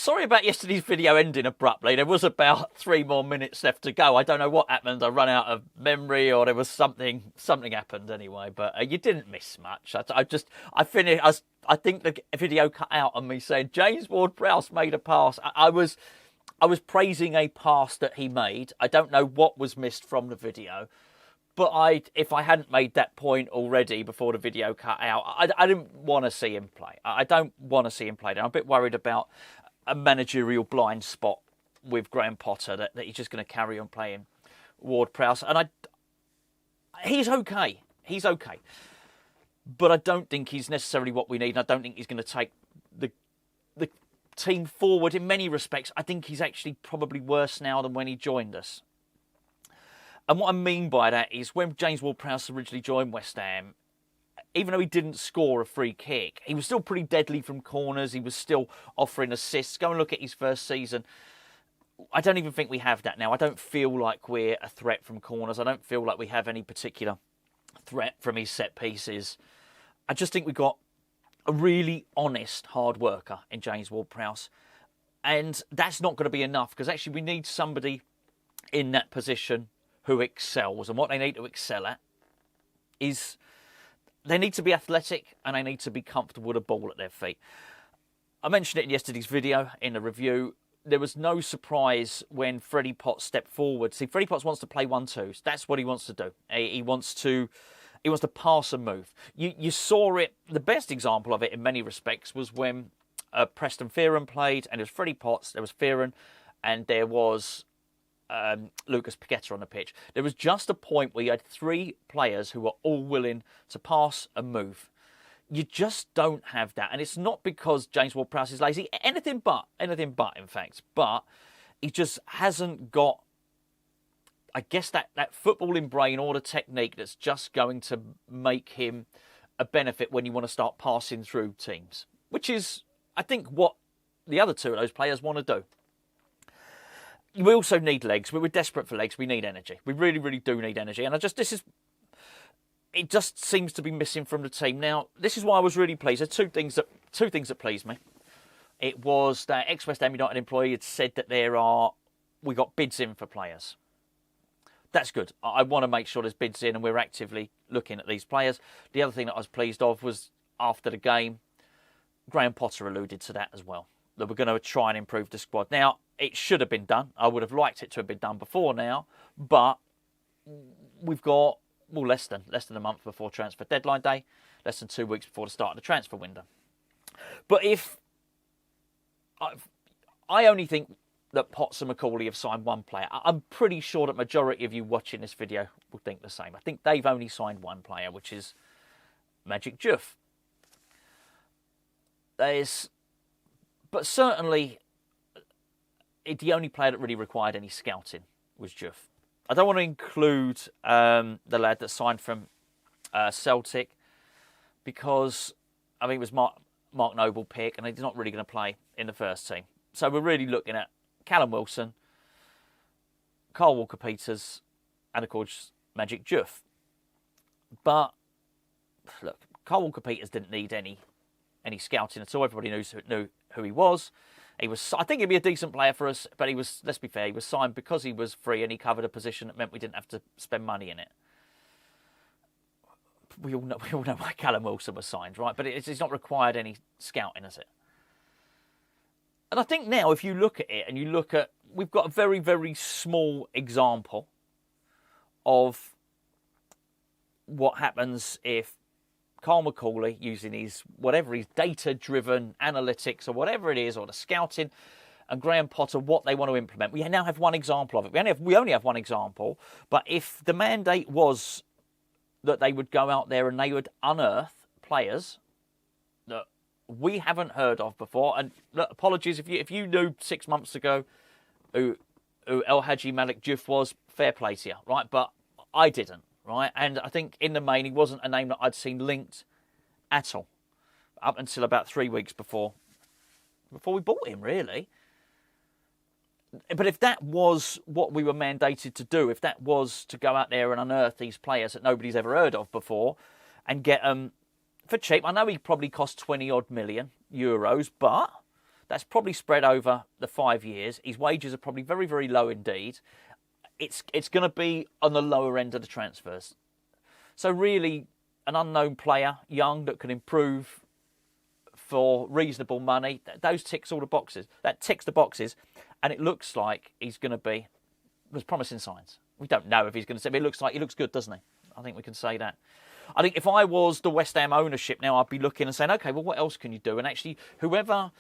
sorry about yesterday's video ending abruptly. There was about 3 more minutes left to go. I don't know what happened. I ran out of memory, or there was something happened anyway. But you didn't miss much. I finished. I think the video cut out on me saying James Ward-Prowse made a pass. I was praising a pass that he made. I don't know what was missed from the video. But if I hadn't made that point already before the video cut out, I didn't want to see him play. I don't want to see him play. I'm a bit worried about a managerial blind spot with Graham Potter, that he's just going to carry on playing Ward-Prowse. And he's okay. He's okay. But I don't think he's necessarily what we need. And I don't think he's going to take the team forward in many respects. I think he's actually probably worse now than when he joined us. And what I mean by that is when James Ward-Prowse originally joined West Ham, even though he didn't score a free kick, he was still pretty deadly from corners. He was still offering assists. Go and look at his first season. I don't even think we have that now. I don't feel like we're a threat from corners. I don't feel like we have any particular threat from his set pieces. I just think we've got a really honest hard worker in James Ward-Prowse. And that's not going to be enough, because actually we need somebody in that position who excels. And what they need to excel at is they need to be athletic and they need to be comfortable with a ball at their feet. I mentioned it in yesterday's video, in the review. There was no surprise when Freddie Potts stepped forward. See, Freddie Potts wants to play 1-2s. That's what he wants to do. He wants to pass and move. You saw it. The best example of it in many respects was when Preston Fearon played, and there was Freddie Potts, there was Fearon, and there was Lucas Paqueta on the pitch. There was just a point where you had 3 players who were all willing to pass and move. You just don't have that. And it's not because James Ward-Prowse is lazy. Anything but, in fact. But he just hasn't got, I guess, that footballing brain or the technique that's just going to make him a benefit when you want to start passing through teams. Which is, I think, what the other 2 of those players want to do. We also need legs. We're desperate for legs. We need energy. We really, really do need energy. And it just seems to be missing from the team. Now, this is why I was really pleased. There's two things that pleased me. It was that ex-West Ham United employee had said that we got bids in for players. That's good. I want to make sure there's bids in and we're actively looking at these players. The other thing that I was pleased of was after the game, Graham Potter alluded to that as well, that we're going to try and improve the squad. Now, it should have been done. I would have liked it to have been done before now, but we've got less than a month before transfer deadline day, less than 2 weeks before the start of the transfer window. But if I only think that Potts and Macaulay have signed 1 player, I'm pretty sure that majority of you watching this video will think the same. I think they've only signed 1 player, which is Magic Diouf. But certainly, the only player that really required any scouting was Diouf. I don't want to include the lad that signed from Celtic, because I mean it was Mark Noble pick, and he's not really going to play in the first team. So we're really looking at Callum Wilson, Kyle Walker-Peters, and of course Magic Diouf. But look, Kyle Walker-Peters didn't need any scouting at all. Everybody knew who he was. I think he'd be a decent player for us, but let's be fair, he was signed because he was free and he covered a position that meant we didn't have to spend money in it. We all know why Callum Wilson was signed, right? But it's not required any scouting, is it? And I think now, if you look at it and we've got a very, very small example of what happens if Kyle Macaulay, using his data-driven analytics or whatever it is, or the scouting, and Graham Potter, what they want to implement. We now have 1 example of it. We only have 1 example, but if the mandate was that they would go out there and they would unearth players that we haven't heard of before, and look, apologies if you knew 6 months ago who El Hadji Malik Diouf was, fair play to you, right? But I didn't. Right, and I think in the main he wasn't a name that I'd seen linked at all up until about 3 weeks before we bought him, really. But if that was what we were mandated to do, if that was to go out there and unearth these players that nobody's ever heard of before and get them for cheap, I know he probably cost 20 odd million euros, but That's probably spread over the 5 years. His wages are probably very, very low indeed. It's going to be on the lower end of the transfers. So really, an unknown player, young, that can improve for reasonable money, those ticks all the boxes. That ticks the boxes, and it looks like he's going to be. There's promising signs. We don't know if he's going to. But it looks like he looks good, doesn't he? I think we can say that. I think if I was the West Ham ownership now, I'd be looking and saying, okay, well, what else can you do? And actually, whoever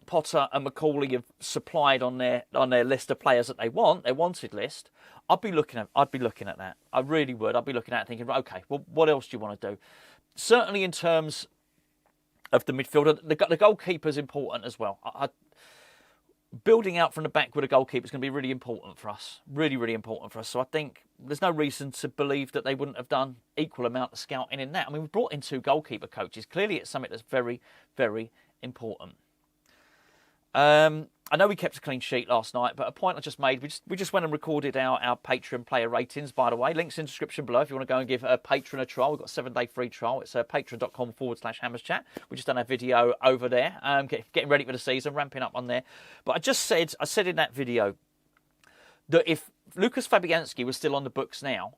Potter and Macaulay have supplied on their list of players that they want, their wanted list, I'd be looking at that. I really would. I'd be looking at it thinking, right, okay, well, what else do you want to do? Certainly in terms of the midfielder, the goalkeeper's important as well. Building out from the back with a goalkeeper is going to be really important for us. Really, really important for us. So I think there's no reason to believe that they wouldn't have done equal amount of scouting in that. I mean, we've brought in 2 goalkeeper coaches. Clearly, it's something that's very, very important. I know we kept a clean sheet last night, but a point I just made, we just went and recorded our Patreon player ratings, by the way. Links in the description below if you want to go and give a Patreon a trial. We've got a 7-day free trial. It's patreon.com/HammersChat. We just done a video over there, getting ready for the season, ramping up on there. But I said in that video that if Lucas Fabianski was still on the books now,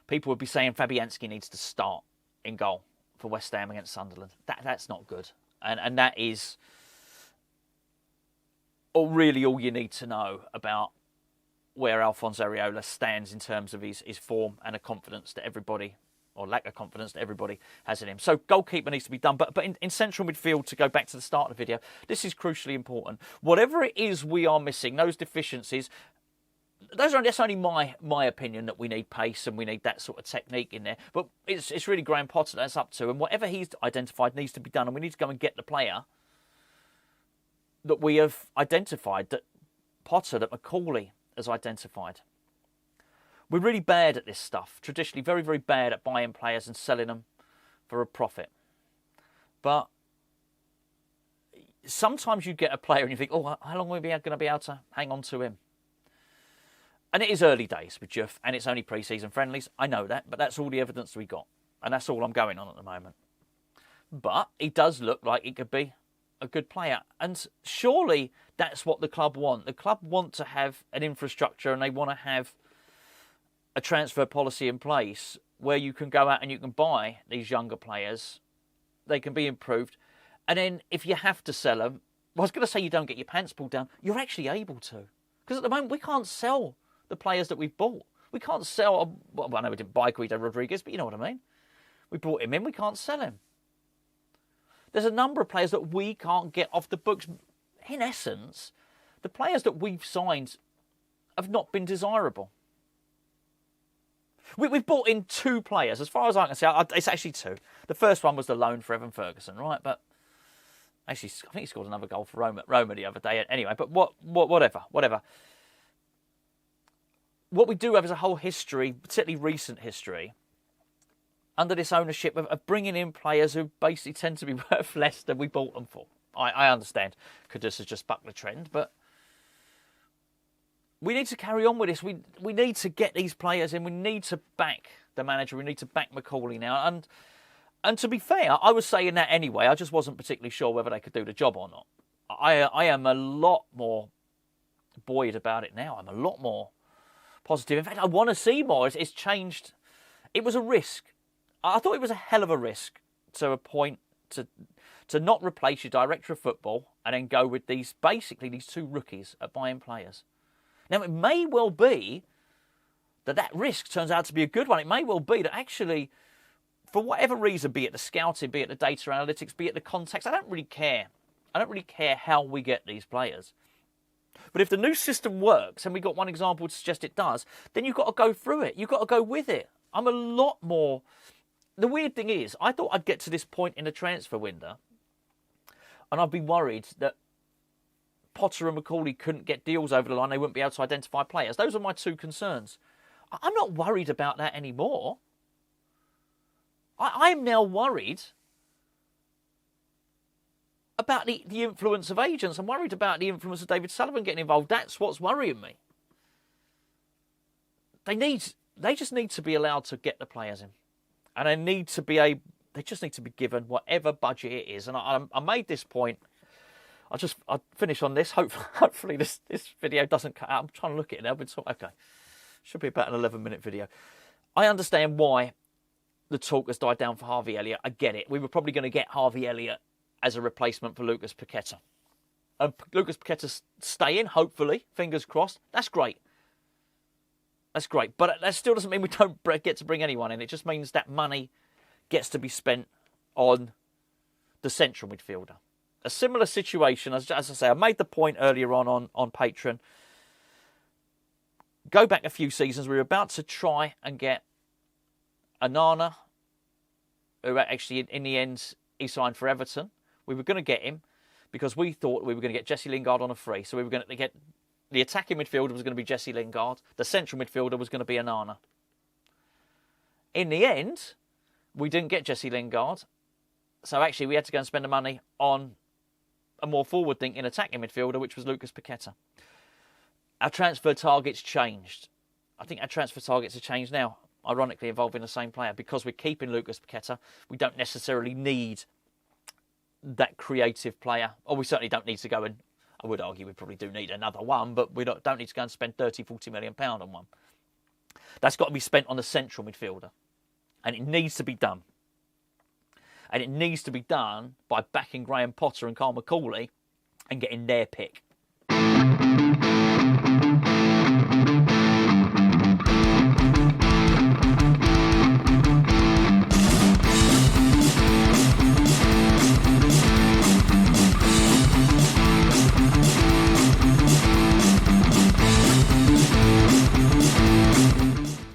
people would be saying Fabianski needs to start in goal for West Ham against Sunderland. That's not good. And that is really all you need to know about where Alphonse Areola stands in terms of his form and a confidence that everybody, or lack of confidence that everybody has in him. So goalkeeper needs to be done. But in central midfield, to go back to the start of the video, this is crucially important. Whatever it is we are missing, those deficiencies, that's only my opinion, that we need pace and we need that sort of technique in there. But it's really Graham Potter that's up to. And whatever he's identified needs to be done. And we need to go and get the player that we have identified, that Potter, that Macaulay has identified. We're really bad at this stuff. Traditionally, very, very bad at buying players and selling them for a profit. But sometimes you get a player and you think, oh, how long are we going to be able to hang on to him? And it is early days with Diouf, and it's only pre-season friendlies. I know that, but that's all the evidence we got. And that's all I'm going on at the moment. But he does look like he could be a good player. And surely that's what the club want. The club want to have an infrastructure, and they want to have a transfer policy in place where you can go out and you can buy these younger players. They can be improved. And then if you have to sell them, well, I was going to say you don't get your pants pulled down. You're actually able to. Because at the moment, we can't sell the players that we've bought. We can't sell, well, I know we didn't buy Guido Rodriguez, but you know what I mean. We brought him in, we can't sell him. There's a number of players that we can't get off the books. In essence, the players that we've signed have not been desirable. We've brought in 2 players. As far as I can see, it's actually 2. The first one was the loan for Evan Ferguson, right? But actually, I think he scored another goal for Roma the other day. Anyway, but whatever. What we do have is a whole history, particularly recent history, under this ownership of bringing in players who basically tend to be worth less than we bought them for. I understand Kudus has just bucked the trend, but we need to carry on with this. We need to get these players in. We need to back the manager. We need to back Macaulay now. And to be fair, I was saying that anyway. I just wasn't particularly sure whether they could do the job or not. I am a lot more buoyed about it now. I'm a lot more positive. In fact, I want to see more. It's changed. It was a risk. I thought it was a hell of a risk to appoint, to not replace your director of football and then go with these 2 rookies at buying players. Now, it may well be that risk turns out to be a good one. It may well be that actually, for whatever reason, be it the scouting, be it the data analytics, be it the context, I don't really care. I don't really care how we get these players. But if the new system works, and we got one example to suggest it does, then you've got to go through it. You've got to go with it. I'm a lot more. The weird thing is, I thought I'd get to this point in the transfer window, and I'd be worried that Potter and Macaulay couldn't get deals over the line. They wouldn't be able to identify players. Those are my 2 concerns. I'm not worried about that anymore. I'm now worried about the influence of agents. I'm worried about the influence of David Sullivan getting involved. That's what's worrying me. They just need to be allowed to get the players in. And they just need to be given whatever budget it is. And I made this point. I'll finish on this. Hopefully this video doesn't cut out. I'm trying to look at it now. Okay, should be about an 11-minute video. I understand why the talk has died down for Harvey Elliott. I get it. We were probably going to get Harvey Elliott as a replacement for Lucas Paqueta. And Lucas Paqueta's staying, hopefully, fingers crossed. That's great. That's great. But that still doesn't mean we don't get to bring anyone in. It just means that money gets to be spent on the central midfielder. A similar situation, as I say, I made the point earlier on Patreon. Go back a few seasons, we were about to try and get Onana, who actually, in the end, he signed for Everton. We were going to get him because we thought we were going to get Jesse Lingard on a free. So we were going to get the attacking midfielder was going to be Jesse Lingard. The central midfielder was going to be Onana. In the end, we didn't get Jesse Lingard. So actually, we had to go and spend the money on a more forward-thinking attacking midfielder, which was Lucas Paqueta. Our transfer targets changed. I think our transfer targets have changed now, ironically involving the same player. Because we're keeping Lucas Paqueta, we don't necessarily need that creative player. Or we certainly don't need to go and, I would argue we probably do need another one, but we don't need to go and spend 30, 40 million pounds on one. That's got to be spent on the central midfielder. And it needs to be done. And it needs to be done by backing Graham Potter and Callum Macaulay and getting their pick.